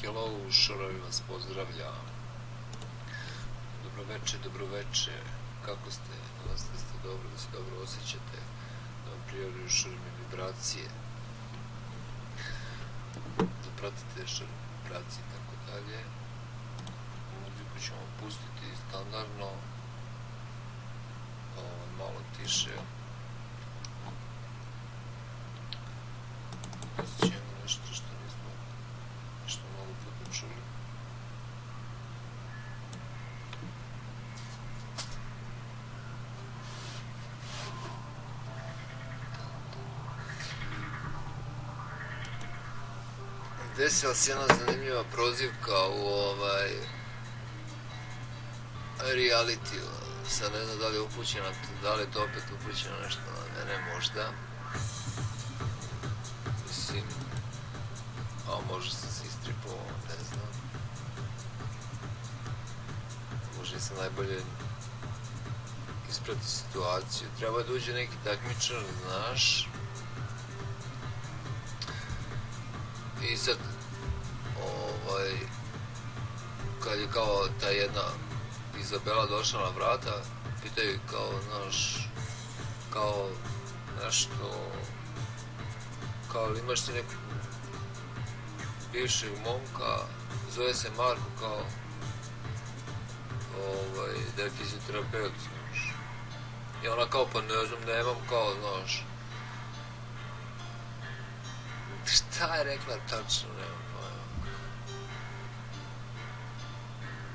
Hello, šorovi vas pozdravlja. Dobroveče, kako ste? Nadam se da ste dobro, da se dobro osjećate, da vam prijavljuju šorove vibracije, da pratite šorove vibracije i tako dalje. Muziku ćemo pustiti standardno, malo tiše. Osjećamo nešto što nismo nešto mnogo puta čuli. Desila se jedna zanimljiva prozivka u realitiju. Sad ne znam da li je upućeno, da li je to opet upućeno nešto na mene možda. Mislim, a možda sam se istripovao, ne znam. Možda nisam najbolje isprati situaciju. Treba da uđe neki takmičar, znaš. I sad, kad je kao ta jedna Izabela došla na vrata, pitaju kao, znaš, kao nešto, kao li imaš ti nekog bivšeg momka, zove se Marko, kao, da je fizioterapeut, znaš. I ona kao, pa ne znam, nemam, kao, znaš. Šta je rekla tačno, nemam pojma.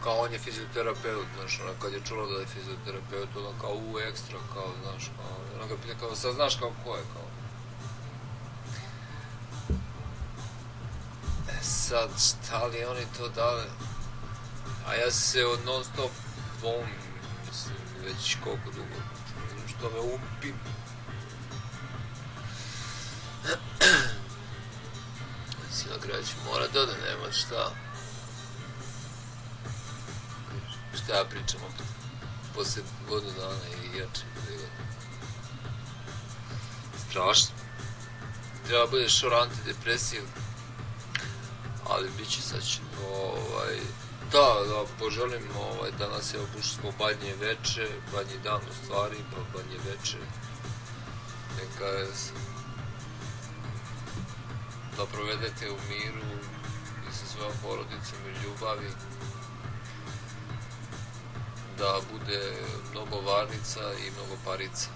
Kao on je fizioterapeut, znaš, ona kad je čula da je fizioterapeut, ona kao ekstra, kao, znaš, kao, ona ga pita kao, sad znaš kao ko je, kao. Sad, šta li oni to dali? A ja se od non stop dvomim, mislim, već koliko dugo, ne znam što me upim. Na kraju ću morat da nema šta. Šta ja pričam opet? Poslije godinu dana i jače. Strašno. Treba bude šor antidepresiv. Ali bit će sad će. Da, poželim danas je obušli badnje veče, badnji dan u stvari, pa badnje veče. Neka je da provedete u miru i sa svojom porodicom i ljubavi, da bude mnogo varnica i mnogo parica.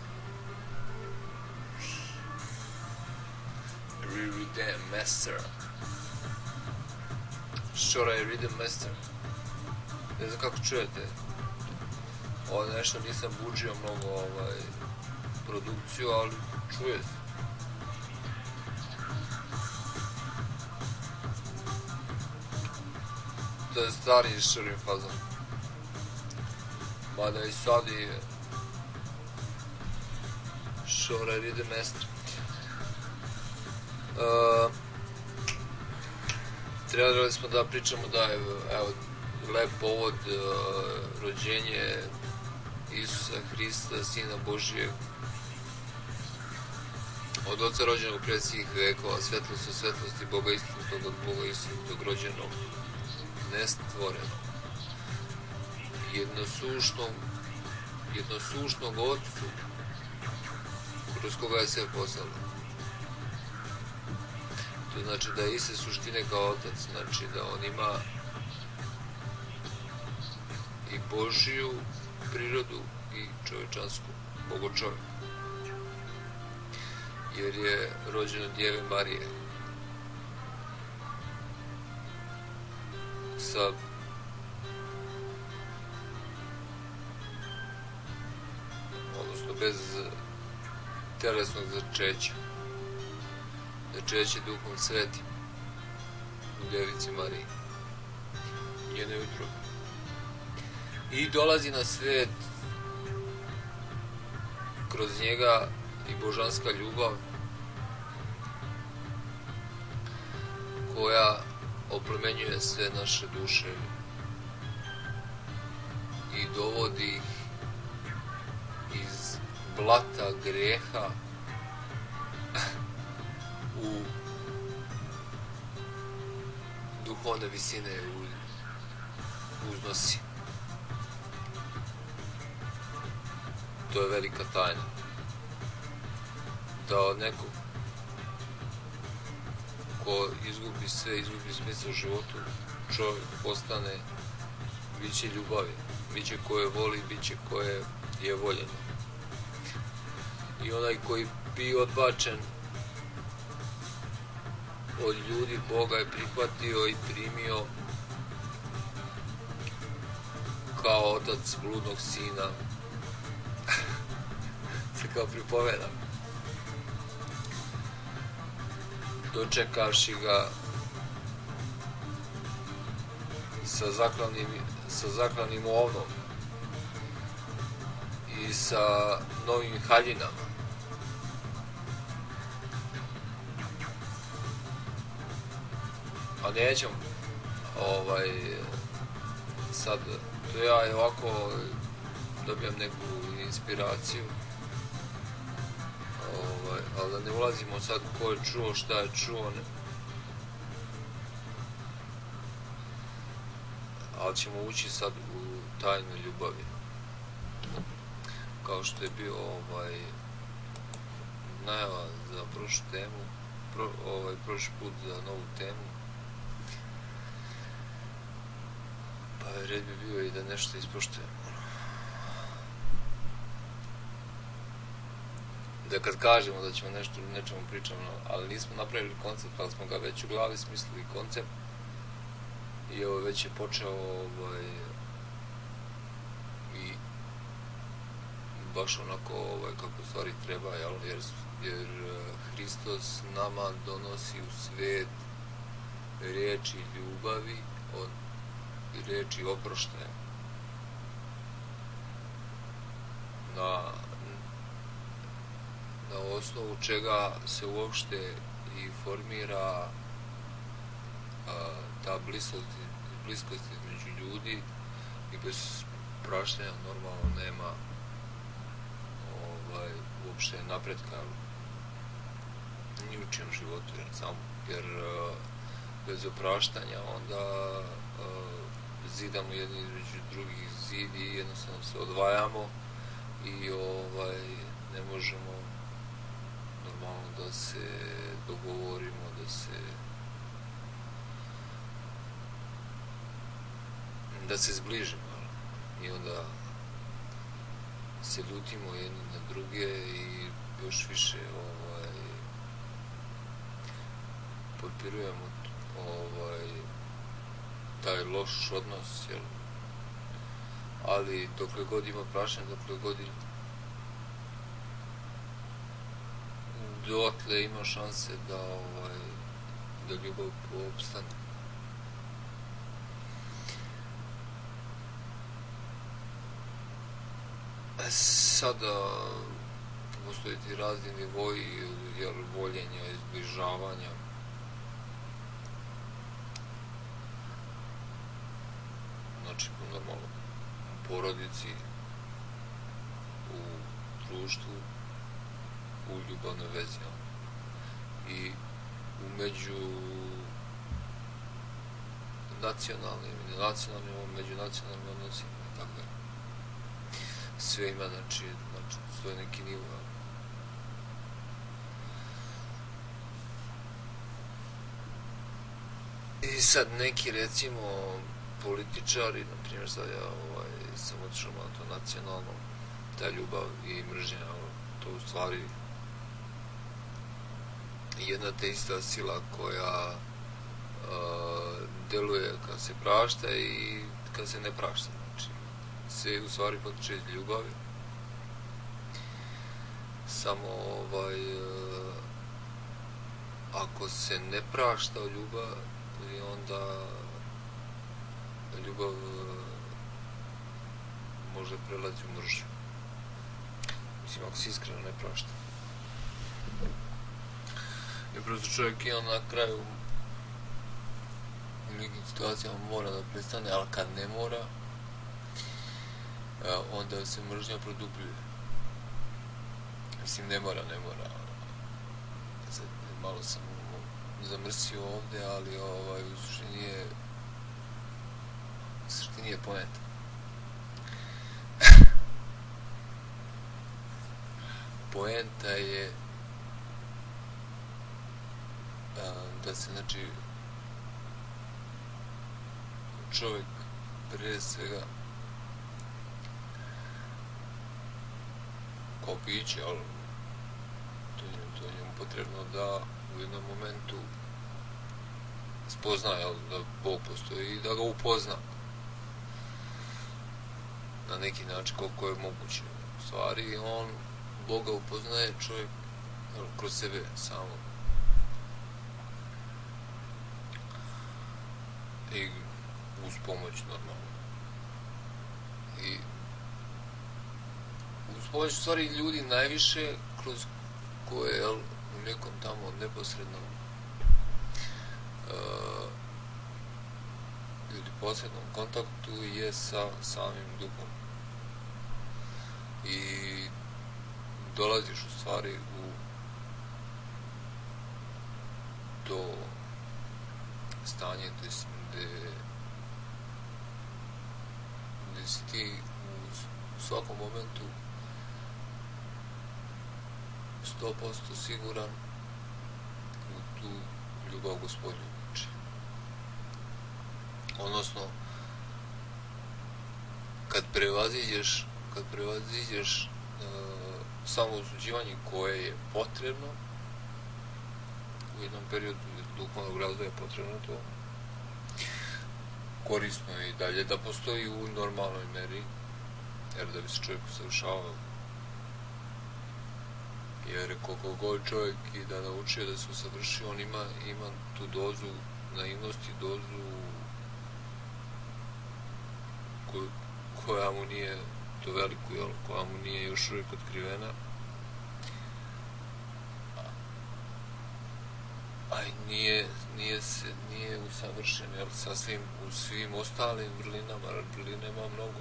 Rhythm Master. Šora je Rhythm Master. Ne znam kako čujete. Ovo nešto nisam buđio mnogo produkciju, ali čuje se. To je stari šorin fazon. Mada i sad je šora Rhythm Master. Trebali smo da pričamo da je lep povod rođenje Isusa Hrista, Sina Božijeg, od Oca rođenog pred svih vekova, svetlost od svetlosti, Boga istinitog od Boga istinitog, rođenog nestvoreno, jednosušnog Otcu, kroz koga je sve poslalo. To znači da je iste suštine kao Otac, znači da on ima i Božiju prirodu i čovečansku, Bogočovek, jer je rođen od Djeve Marije. Sa odnosno bez telesnog začeća, začeće Duhom Svetim u Djevici Mariji, njene utrobe, i dolazi na svijet kroz njega i božanska ljubav koja oplemenjuje sve naše duše i dovodi ih iz blata greha u duhovne visine uznosi. To je velika tajna. Da od nekog ko izgubi sve, izgubi smisao u životu, čovjek postane biće ljubavi, biće koje voli, biće koje je voljeno. I onaj koji bi odbačen od ljudi, Boga je prihvatio i primio kao otac bludnog sina. Se kao pripoveda. Dočekavši ga sa zaklanim ovnom i sa novim haljinama. A nećem sad, to ja ovako dobijam neku inspiraciju, ali da ne ulazimo sad ko je čuo, šta je čuo, ali ćemo ući sad u tajnu ljubavi. Kao što je bio najava za prošlu temu, prošli put za novu temu, pa red bi bio i da nešto ispoštujemo. Da kad kažemo da ćemo nešto nečemu pričamo, ali nismo napravili koncept, ali smo ga već u glavi smislili koncept i evo već je počeo i baš onako kako stvari treba, jer Hristos nama donosi u svijet riječi ljubavi, riječi oproštaja. Na osnovu čega se uopšte i formira ta bliskost između ljudi i bez praštanja normalno nema uopšte napretka ni u čijem životu, jer bez opraštanja onda zidamo jedni između drugih zid i jednostavno se odvajamo i ne možemo normalno da se dogovorimo, da se zbližimo i onda se ljutimo jedni na druge i još više potpirujemo taj loš odnos, ali dokle god ima prašenja, dokle god dotle ima šanse da ljubav opstane. Sada postoje ti razni nivoji voljenja i zbližavanja. Znači, normalno, u porodici, u društvu, u ljubavnoj vezi i u nacionalnim i nenacionalnim, međunacionalnim odnosima i tako je. Sve ima, znači, svoj neki nivo. I sad neki, recimo, političari, na primjer, sad ja sam otišao na to nacionalno, ta ljubav i mržnja, to u stvari jedna te ista sila koja deluje kad se prašta i kad se ne prašta. Znači, sve u stvari potiče iz ljubavi. Samo ako se ne prašta u ljubavi, onda ljubav može prelazi u mržnju. Mislim, ako se iskreno ne prašta. I prosto čovjek i on na kraju u nekim situacijama mora da prestane, ali kad ne mora, onda se mržnja produbljuje. Mislim, ne mora. Sad, malo sam zamrsio ovdje, ali u suštini je poenta. Poenta je da se, znači, čovjek prije svega kao biće, ali to je njemu potrebno da u jednom momentu spozna, da Bog postoji i da ga upozna na neki način koliko je moguće. U stvari, on Boga upoznaje čovjek kroz sebe samo. I uz pomoć normalno. I uz pomoć u stvari ljudi najviše kroz koje u nekom tamo neposrednom ili posrednom kontaktu je sa samim duhom. I dolaziš u stvari do stanje gdje si ti u svakom momentu 100% siguran u tu ljubav Gospodnju. Odnosno, kad prevaziđeš samo osuđivanje koje je potrebno u jednom periodu duhovnog razvoja, je potrebno to, korisno je i dalje da postoji u normalnoj meri, jer da bi se čovjek usavršavao. Jer koliko god čovjek i da naučio da se usavrši, on ima tu dozu naivnosti, dozu koja mu nije to veliku, koja mu nije još uvijek otkrivena, a nije usavršen, jer sasvim u svim ostalim vrlinama, vrline ima mnogo,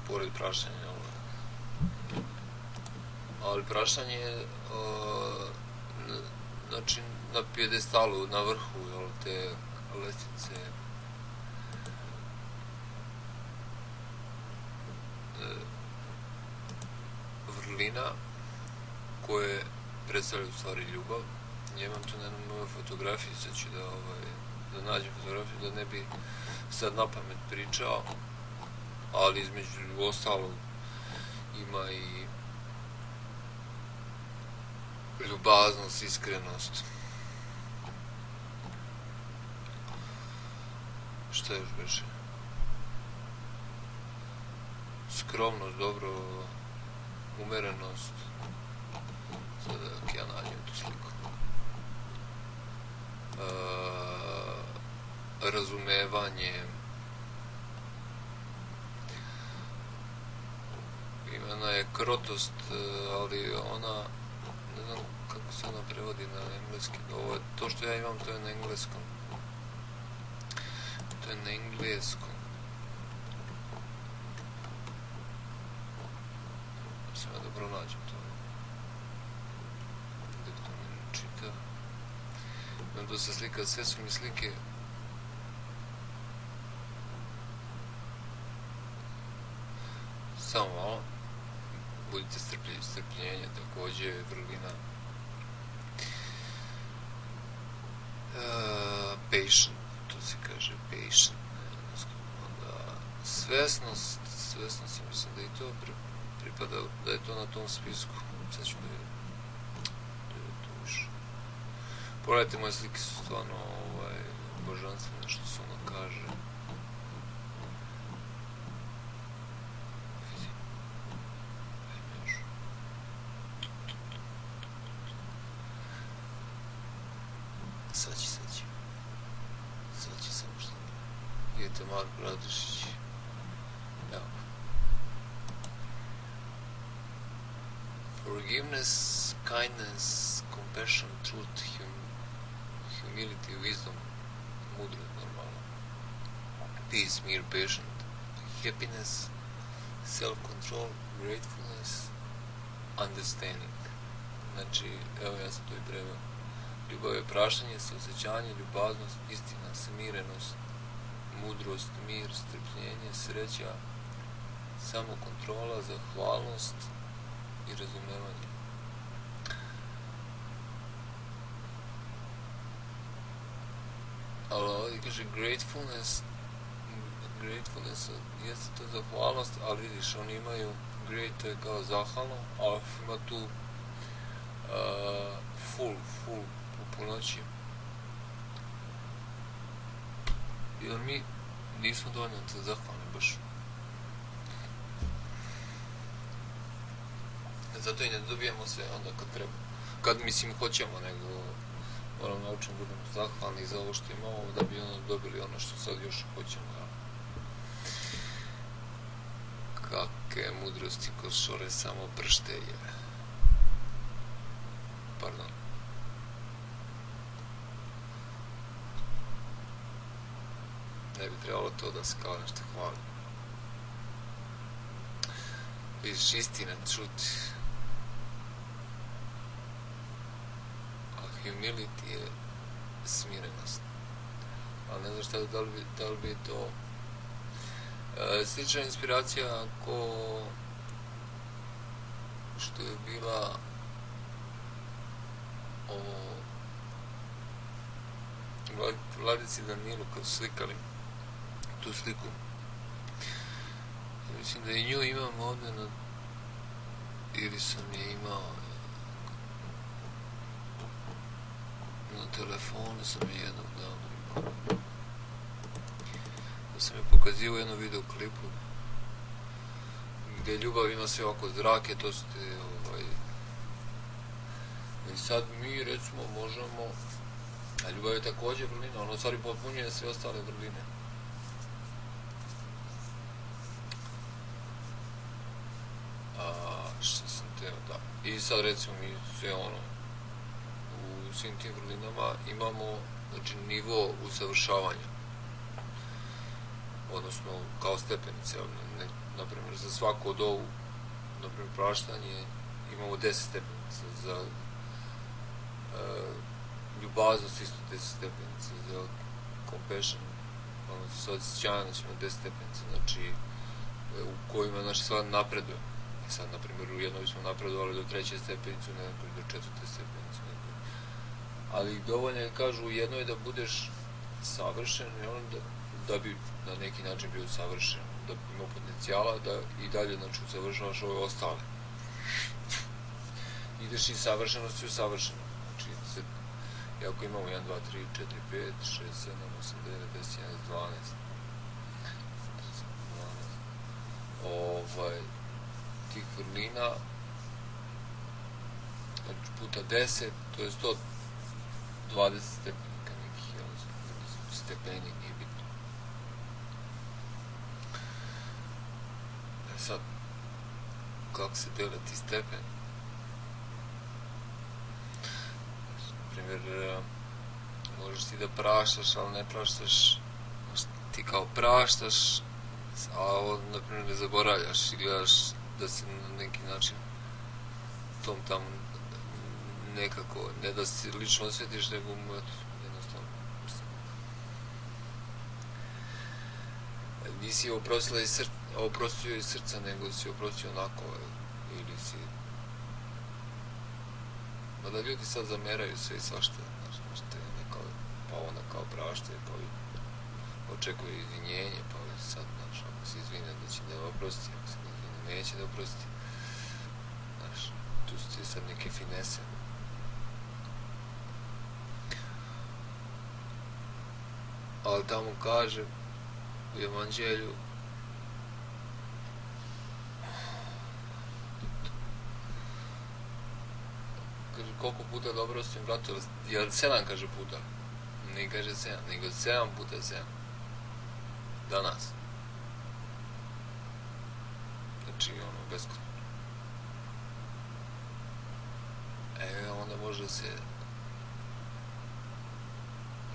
pored praštanja, ali praštanje je znači na pijedestalu, na vrhu te lestvice vrlina koje predstavljaju u stvari ljubav. Ja imam tu na jednom moju fotografiji, sad ću da nađem fotografiju, da ne bi sad na pamet pričao, ali između ostalog ima i ljubaznost, iskrenost. Šta još beše? Skromnost, dobro, umerenost. Sada dok ja nađem tu sliku. Razumevanje. Imena je krotost, ali ona, ne znam kako se ona prevodi na engleski. Ovo je, to što ja imam, to je na engleskom. To je na engleskom. Samo da pronađem to. Dok to ne čita. Imam dosta slika, sve su mi slike. Samo malo. Budite strpljivi, strpljenje, također vrlina. Patient, to se kaže patient. Onda svesnost, ja mislim da i to pripada, da je to na tom spisku. Sad ću da je to više. Pogledajte, moje slike su stvarno božanstvene, što se ono kaže. Sad će samo što idete Marko Radrišić. Evo. Forgiveness, kindness, compassion, truth, humility, wisdom, mudrost normalno. Peace, mir, patient, happiness, self-control, gratefulness, understanding. Znači, evo ja sam to i preveo. Ljubav je praštanje, suosjećanje, ljubaznost, istina, smirenost, mudrost, mir, strpljenje, sreća, samokontrola, zahvalnost i razumevanje. Ali ovdje kaže gratefulness jeste to zahvalnost, ali vidiš, oni imaju great, to je kao zahvalno, ali ima tu full po punoći. Jer mi nismo dovoljno zahvalni baš. Zato i ne dobijemo sve onda kad treba. Kad mislim hoćemo, nego moramo naučiti budemo zahvalni za ovo što imamo, da bi ono dobili ono što sad još hoćemo. Kakve mudrosti ko šore samo pršteje. Pardon. Ne bi trebalo to da se kao nešto hvali. Vidiš, istina, truth. A humility je smirenost. Ali ne znaš da li bi to... Slična inspiracija ko što je bila o Vladici Danilu kad su slikali tu sliku. Mislim da i nju imam ovdje ili sam je imao na telefonu, sam je jednog davno imao. Da sam je pokazio u jednom videoklipu gdje ljubav ima sve oko zrake, to su te i sad mi recimo možemo, a ljubav je također vrlina, ono stvari potpunjuje sve ostale vrline. Što sam teo, da. I sad recimo mi sve ono, u svim tim vrlinama imamo, znači, nivo usavršavanja. Odnosno, kao stepenice, naprimjer, za svaku od ovu, naprimjer, praštanje, imamo 10 stepenica, za ljubaznost isto 10 stepenica, za compassion, odnosno sa osjećanjem ćemo 10 stepenica, znači, u kojima, znači, stvar napreduje. I sad, naprimjer, u jednoj smo napredovali do 3. stepenicu, nekoj do 4. stepenicu, ali dovoljno je, kažu, u jednoj da budeš savršen i onda da bi na neki način bio savršen, da bi imao potencijala da i dalje, znači, usavršavaš ove ostale. Ideš iz savršenosti u savršeno. Znači, ako imamo 1, 2, 3, 4, 5, 6, 7, 8, 9, 10, 11, 12, tih vrlina, znači, puta 10, to je 120 stepenika nekih, stepeni, nije bitno. Sad, kako se dele ti stepeni? Naprimjer, možeš ti da praštaš, ali ne praštaš, ti kao praštaš, a ovo, naprimjer, ne zaboravljaš i gledaš da se na neki način tom tamo nekako, ne da se lično osjetiš, nego mu jednostavno nisi oprostio iz srca, nego si oprostio onako, ili si... Mada ljudi sad zameraju sve i svašta, znaš, te neko, pa onda kao praštaju, pa očekuje izvinjenje, pa sad, znaš, ako se izvine da će da oprosti, ako se ne izvine neće da oprosti, znaš, tu su ti sad neke finese. Ali tamo kaže u Evanđelju kaže koliko puta da oprostim bratu, jer 7 kaže puta, ne kaže 7, nego 7 puta 7 danas, znači ono beskonačno. Onda može se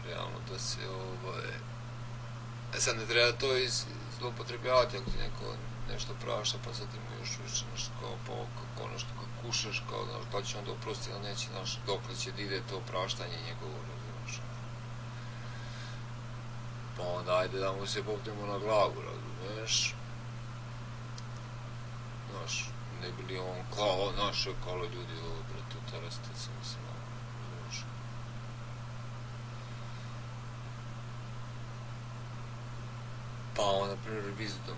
realno da se sad ne treba to zloupotrebljavati ako ti neko nešto prašta, pa sad ima još više nešto kao, pa kako ono što ga kušaš, kao, znaš, da će onda oprostiti, ali neće, znaš, dokle će da ide to praštanje njegovo, razumiješ. Pa onda ajde da mu se popnemo na glavu, razumiješ. Znaš, ne bi li on kao, znaš, kao ljudi, ovo, brate, utareste se, mislim, razumiješ. Pa on, na primjer, wisdom,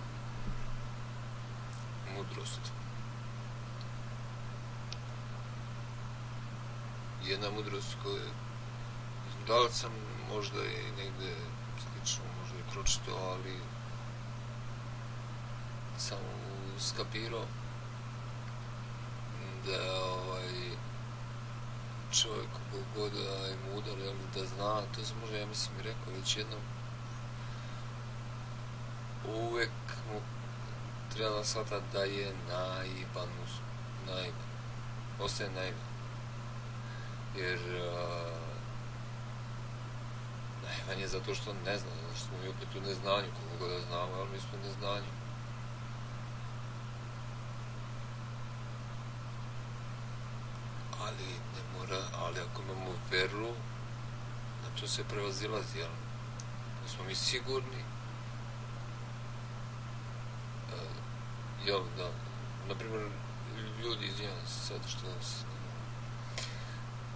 mudrost. Jedna mudrost koju, da li sam možda i negdje slično, možda i pročitao, ali sam skapirao da čovjek kogod je mudar, da zna, to sam možda, ja mislim, i rekao već jednom, uvijek mu treba shvatati da je naivan, ostaje naivan. Jer naivan je zato što ne zna, zato što smo mi opet u neznanju, koliko god da znamo, ali mi smo u neznanju. Ali ne mora, ali ako imamo veru, na to se prevazilazi, jel? Da smo mi sigurni, jel, da, naprimjer, ljudi, izvijem se sad što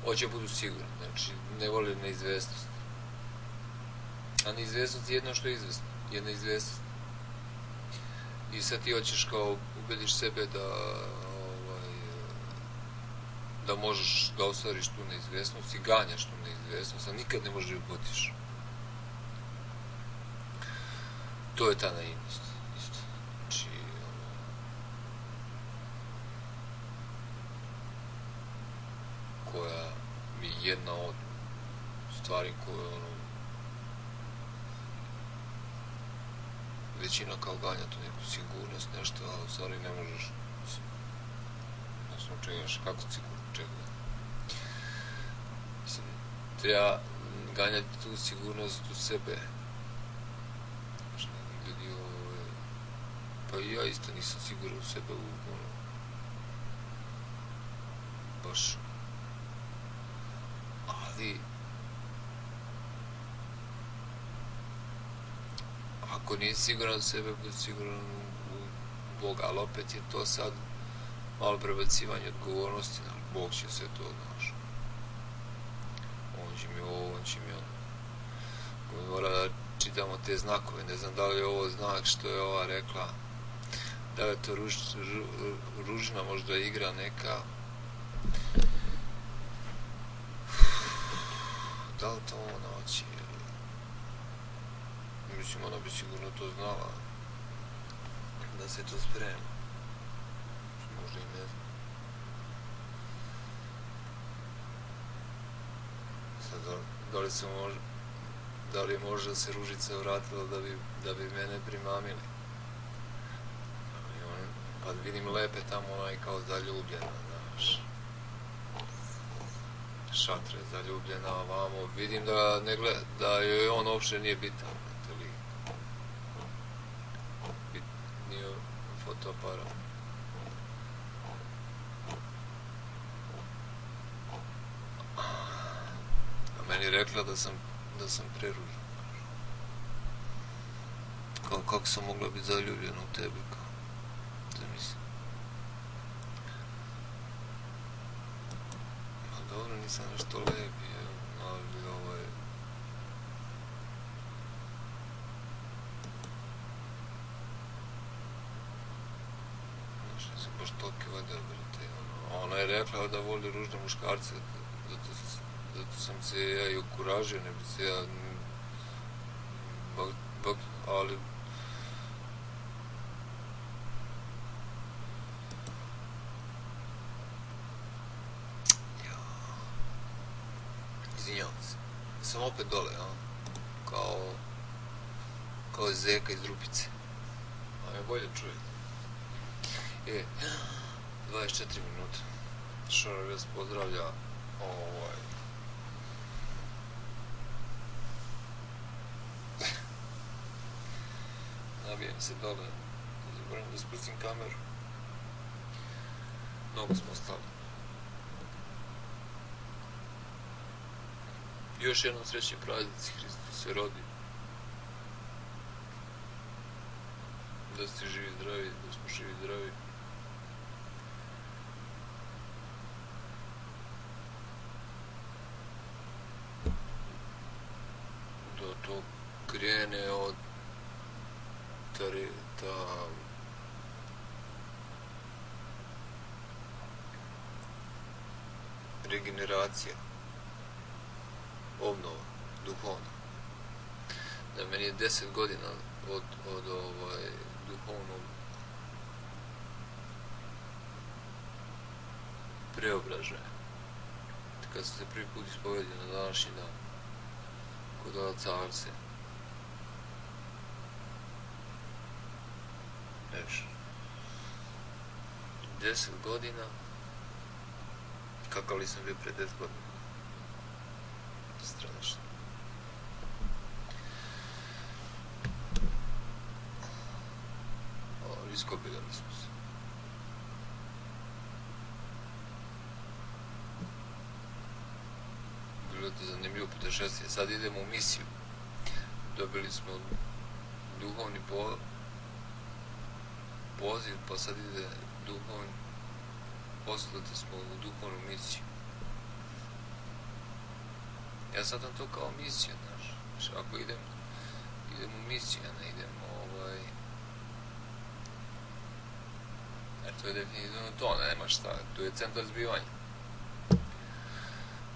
hoće budu sigurni, znači ne vole neizvjesnost. A neizvjesnost je jedno što je izvjesno, je neizvjesnost. I sad ti hoćeš kao ubediš sebe da možeš da ostvariš tu neizvjesnost i ganjaš tu neizvjesnost, a nikad ne možeš da ju potiš. To je ta naivnost, isto. Znači, koja mi je jedna od stvari koje većina kao ganja tu neku sigurnost, nešto, a u stvari ne možeš, odnosno čegaš, kako sigurno čega. Mislim, treba ganjati tu sigurnost u sebe. Znači, ljudi, pa i ja isto nisam siguran u sebe, baš. Ali, ako nisi siguran u sebe, budi siguran u Boga, ali opet je to sad malo prebacivanje odgovornosti, Bog će sve to, znaš. On će mi ovo, on će mi ono. Mi mora da čitamo te znakove, ne znam da li je ovo znak što je ova rekla, da li je to ružna možda igra neka, da li to ona hoće, mislim ona bi sigurno to znala, da se to sprema, možda i ne znam. Sad, da li je možda se Ružica vratila da bi mene primamili. Pa vidim lepe tamo, ona je kao zaljubljena, znaš. Šatra je zaljubljena, a vamo vidim da joj on uopšte nije bitan. Bitnije fotoaparat. A meni rekla da sam preružan. Kao kako sam mogla biti zaljubljena u tebe, kao. Zamislim. Pa dobro, nisam nešto lepi, ali znaš, nisam baš tolike vode, brate. Ona je rekla da voli ružne muškarce, zato sam se ja i okuražio, ne bi se ja, ali izvinjavam se, sam opet dole, kao zeka iz rupice, a me bolje čuje. 24 minuta, Šarar vas pozdravlja, nabijem se dole, Moram da spustim kameru. Mnogo smo stali. Još jednom srećni praznici, Hristos se rodi. Da ste živi i zdravi, da smo živi i zdravi. Da to krene od ta regeneracija, obnova, duhovna. Da meni je 10 godina od duhovnog preobražaja. Kad sam se prvi put ispovedio na današnji dan kod oca Arse. Neš, 10 godina, kakav li sam bio pre 10 godina. Strašno. Iskopirali smo se. Bilo je to zanimljivo putešestvije. Sad idemo u misiju. Dobili smo duhovni poziv, pa sad ide duhovni, poslati smo u duhovnu misiju. Ja sad to kao misija, znaš. Ako idem u misiju, a ne idem jer to je definitivno to, nema šta, tu je centar zbivanja.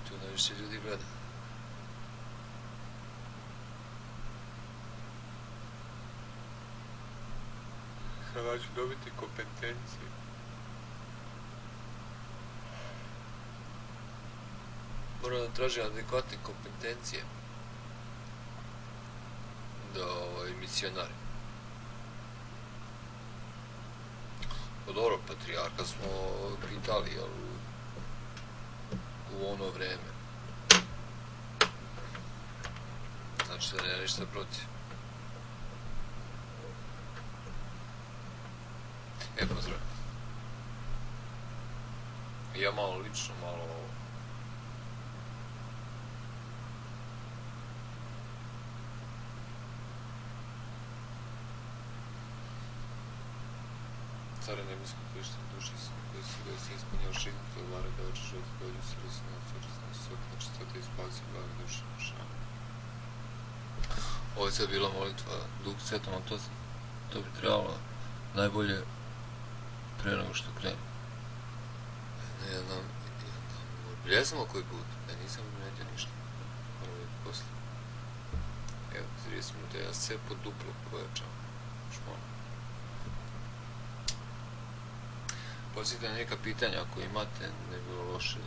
Tu najviše ljudi gleda. Sada ću dobiti kompetencije. Moram da tražim adekvatne kompetencije da misionari. Pa dobro, patrijarka smo pitali, jel, u ono vreme. Znači da nema ništa protiv. Pozdrav. Ja malo lično, malo Carine biskup Krišta duši sam, koji si ga se ispunjao šihnuti od vare da oči život dođu se rusina odsvrstna sok, znači sve te ispasi glave duše naša. Ovo je sad bila molitva Duh Svetom, ali to bi trebalo najbolje pre nego što krenu. Obiljeznamo koji put? Ja nisam primetio ništa. Moram vidjeti posle. Evo, 30 minuta, ja sve po duplo pojačavam. Šmono. Podsjetite na neka pitanja ako imate, ne bilo loše